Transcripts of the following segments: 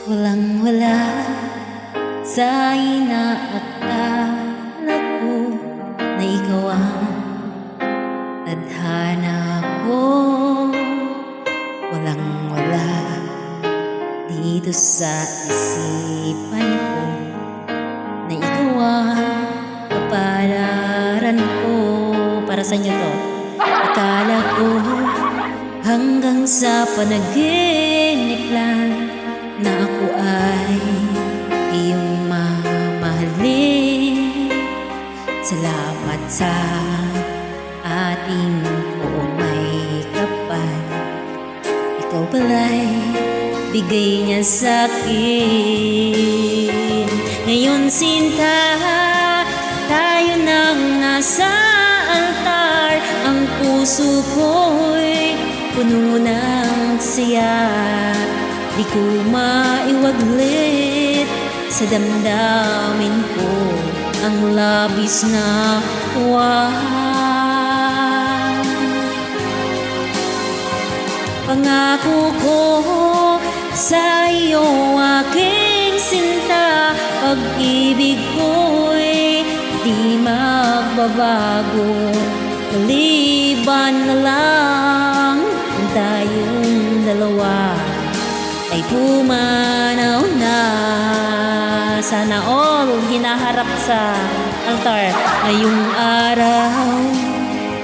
Walang-wala sa inaakala ko na ikaw ang tadhana ko. Walang-wala dito sa isipan ko na ikaw ang kapalaran ko. Para sa inyo to. Akala ko hanggang sa panaginip lang na ako ay iyong mamahalin. Salamat sa ating buong may kapal. Ikaw pala'y bigay niya sa'kin. Ngayon sinta, tayo nang nasa altar. Ang puso ko'y puno ng saya. Di ko maiwaglit sa damdamin ko ang labis na tuwa. Pangako ko sa iyo aking sinta, pag-ibig ko'y di magbabago. Maliban na lang kung tayong dalawa ay pumanaw na. Sana all hinaharap sa altar ngayong araw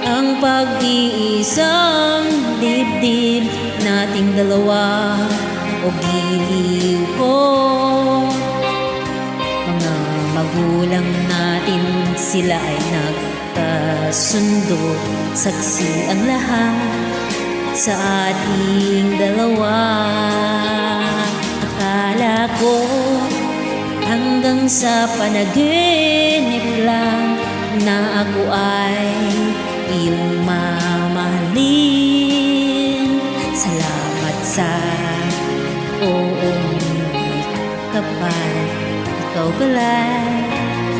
ang pag-iisang dibdib nating dalawa. O giliw ko, mga magulang natin sila ay nagkasundo. Saksi ang lahat sa ating dalawa. Akala ko hanggang sa panaginip lang na ako ay iyong mamahalin. Salamat sa oong kapal. Ikaw pala'y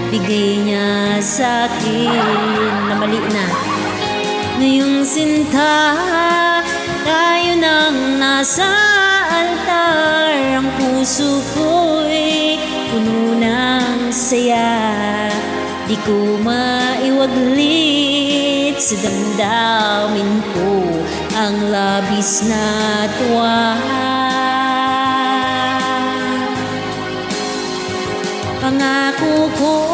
bigay niya sa'kin na mali na. Ngayong sinta, tayo nang nasa altar. Ang puso ko'y puno ng saya. Di ko maiwaglit sa damdamin ko ang labis na tuwa. Pangako ko